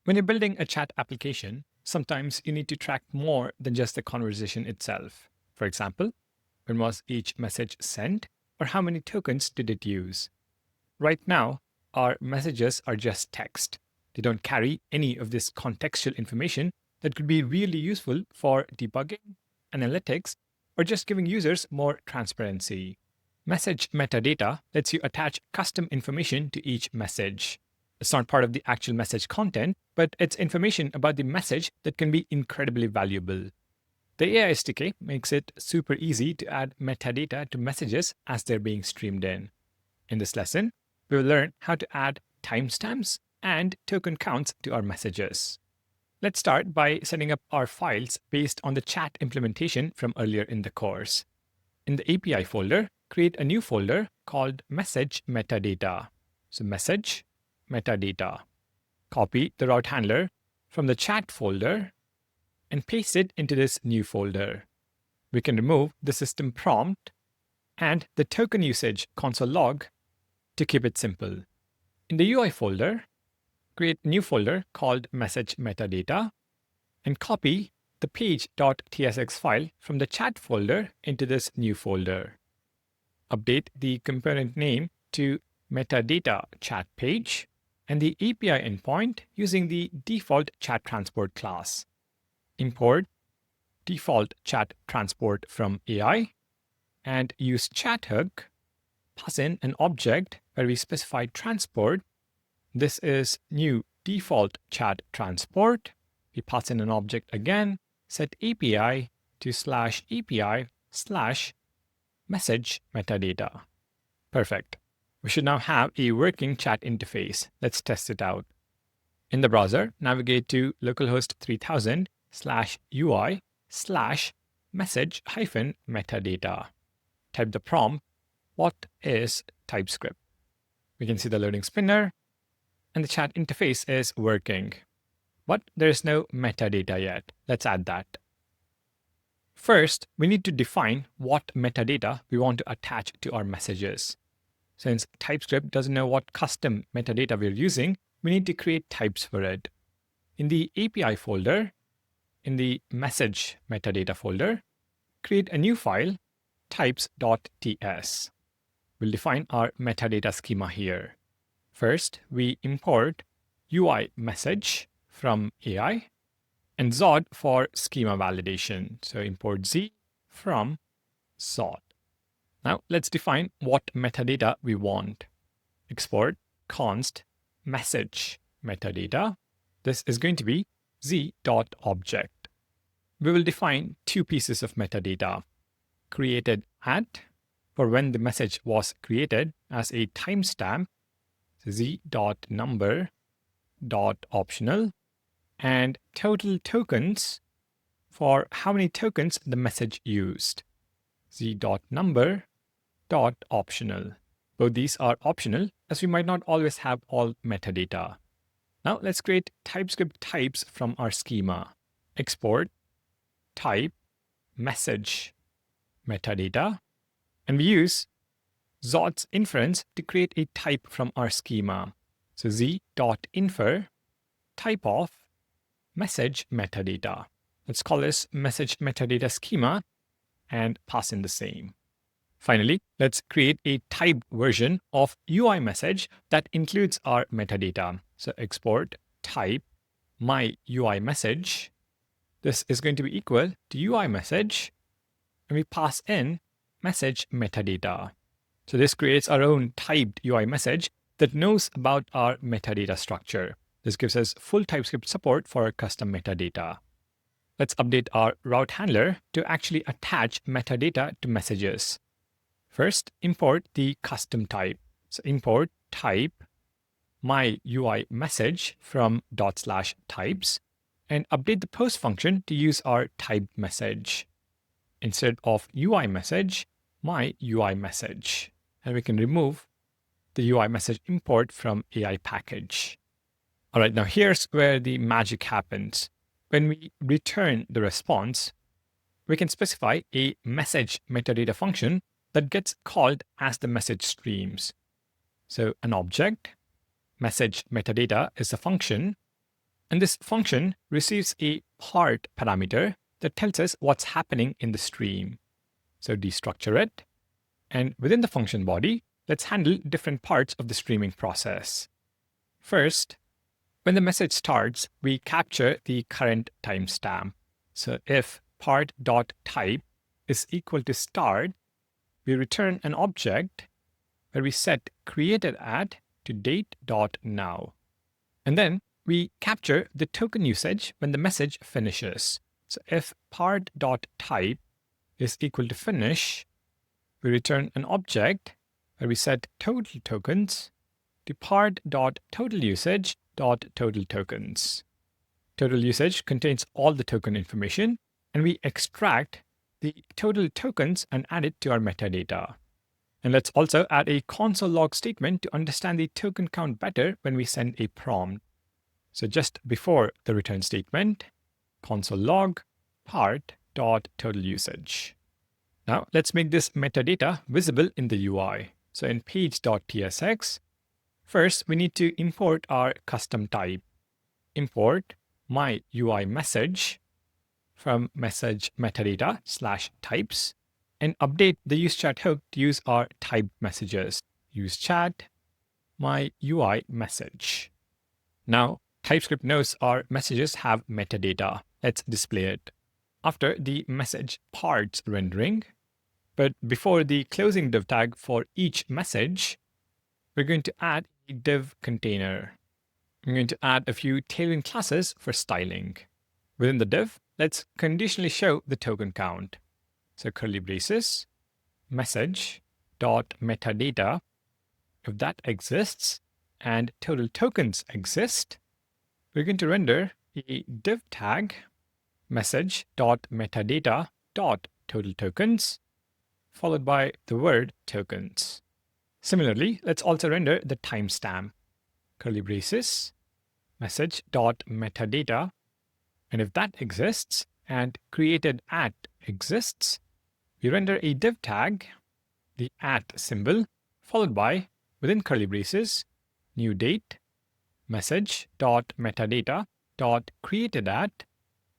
When you're building a chat application, sometimes you need to track more than just the conversation itself. For example, when was each message sent, or how many tokens did it use? Right now, our messages are just text. They don't carry any of this contextual information that could be really useful for debugging, analytics, or just giving users more transparency. Message metadata lets you attach custom information to each message. It's not part of the actual message content, but it's information about the message that can be incredibly valuable. The AI SDK makes it super easy to add metadata to messages as they're being streamed in. In this lesson, we will learn how to add timestamps and token counts to our messages. Let's start by setting up our files based on the chat implementation from earlier in the course. In the API folder, create a new folder called message metadata. So message metadata. Copy the route handler from the chat folder and paste it into this new folder. We can remove the system prompt and the token usage console log to keep it simple. In the UI folder, create a new folder called message metadata and copy the page.tsx file from the chat folder into this new folder. Update the component name to metadata chat page and the API endpoint using the default chat transport class. Import default chat transport from AI and use chat hook. Pass in an object where we specify transport. This is new default chat transport. We pass in an object again, set API to /API/message metadata. Perfect. We should now have a working chat interface. Let's test it out. In the browser, navigate to localhost 3000/UI/message-metadata. Type the prompt, what is TypeScript? We can see the loading spinner, and the chat interface is working. But there is no metadata yet. Let's add that. First, we need to define what metadata we want to attach to our messages. Since TypeScript doesn't know what custom metadata we're using, we need to create types for it. In the API folder, in the message metadata folder, create a new file, types.ts. We'll define our metadata schema here. First, we import UI message from AI and Zod for schema validation. So import Z from Zod. Now let's define what metadata we want. Export const message metadata. This is going to be z.object. We will define two pieces of metadata. Created at, for when the message was created, as a timestamp, so z.number.optional, and total tokens for how many tokens the message used, z.number.optional. Both these are optional as we might not always have all metadata. Now let's create TypeScript types from our schema. Export type message metadata, and we use Zod's inference to create a type from our schema. So z.infer type of message metadata. Let's call this message metadata schema and pass in the same. Finally, let's create a typed version of UI message that includes our metadata. So export type my UI message. This is going to be equal to UI message, and we pass in message metadata. So this creates our own typed UI message that knows about our metadata structure. This gives us full TypeScript support for our custom metadata. Let's update our route handler to actually attach metadata to messages. First, import the custom type. So import type my UI message from /types and update the post function to use our typed message. Instead of UI message, my UI message. And we can remove the UI message import from AI package. All right, now here's where the magic happens. When we return the response, we can specify a message metadata function that gets called as the message streams. So an object, message metadata, is a function, And this function receives a part parameter that tells us what's happening in the stream. So destructure it. And within the function body, let's handle different parts of the streaming process. First, when the message starts, we capture the current timestamp. So if part.type is equal to start, we return an object where we set created at to date.now. And then we capture the token usage when the message finishes. So if part.type is equal to finish, we return an object where we set total tokens to part.totalUsage.total tokens. Total usage contains all the token information, and we extract the total tokens and add it to our metadata. And let's also add a console log statement to understand the token count better when we send a prompt. So just before the return statement, console log part.totalUsage. Now let's make this metadata visible in the UI. So in page.tsx, first we need to import our custom type. Import my UI message from message metadata /types and update the useChat hook to use our typed messages. UseChat my UI message. Now TypeScript knows our messages have metadata. Let's display it. After the message parts rendering, but before the closing div tag for each message, we're going to add a div container. I'm going to add a few tailwind classes for styling. Within the div, let's conditionally show the token count. So curly braces, message.metadata. If that exists and total tokens exist, we're going to render a div tag message.metadata.total tokens followed by the word tokens. Similarly, let's also render the timestamp. Curly braces, message.metadata. And if that exists and created at exists, we render a div tag, the at symbol, followed by, within curly braces, new date, message.metadata.createdAt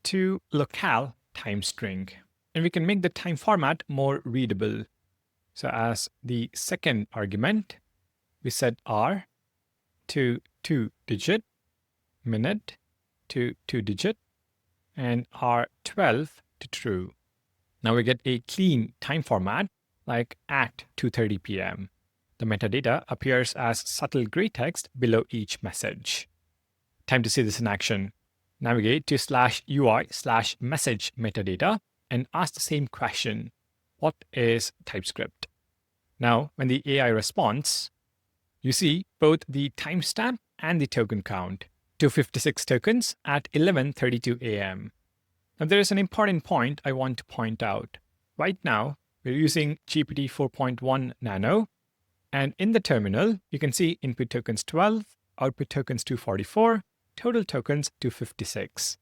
to locale time string. And we can make the time format more readable. So as the second argument, we set R to 2-digit, minute to 2-digit, and R12 to true. Now we get a clean time format like at 2:30 p.m. The metadata appears as subtle gray text below each message. Time to see this in action. Navigate to /UI/message metadata and ask the same question. What is TypeScript? Now, when the AI responds, you see both the timestamp and the token count. 256 tokens at 11:32 a.m. Now, there is an important point I want to point out. Right now, we're using GPT 4.1 Nano, and in the terminal, you can see input tokens 12, output tokens 244, total tokens 256.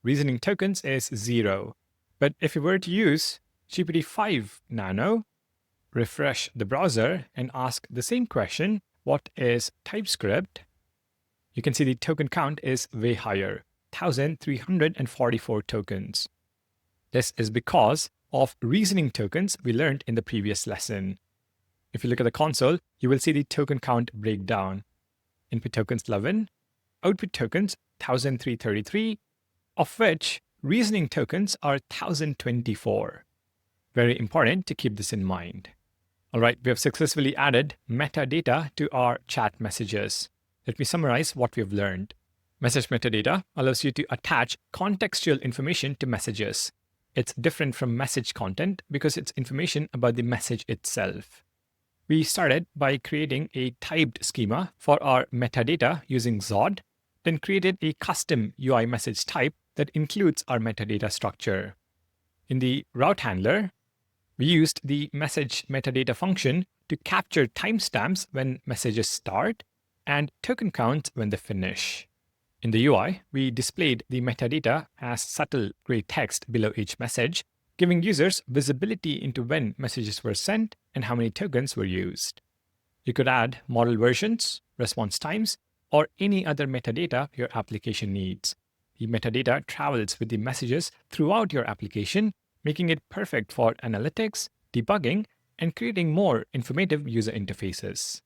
Reasoning tokens is 0. But if you were to use GPT 5 Nano, refresh the browser and ask the same question, what is TypeScript? You can see the token count is way higher, 1,344 tokens. This is because of reasoning tokens we learned in the previous lesson. If you look at the console, you will see the token count breakdown. Input tokens 11, output tokens 1,333, of which reasoning tokens are 1,024. Very important to keep this in mind. All right, we have successfully added metadata to our chat messages. Let me summarize what we have learned. Message metadata allows you to attach contextual information to messages. It's different from message content because it's information about the message itself. We started by creating a typed schema for our metadata using Zod, then created a custom UI message type that includes our metadata structure. In the route handler, we used the message metadata function to capture timestamps when messages start and token counts when they finish. In the UI, we displayed the metadata as subtle gray text below each message, giving users visibility into when messages were sent and how many tokens were used. You could add model versions, response times, or any other metadata your application needs. The metadata travels with the messages throughout your application, making it perfect for analytics, debugging, and creating more informative user interfaces.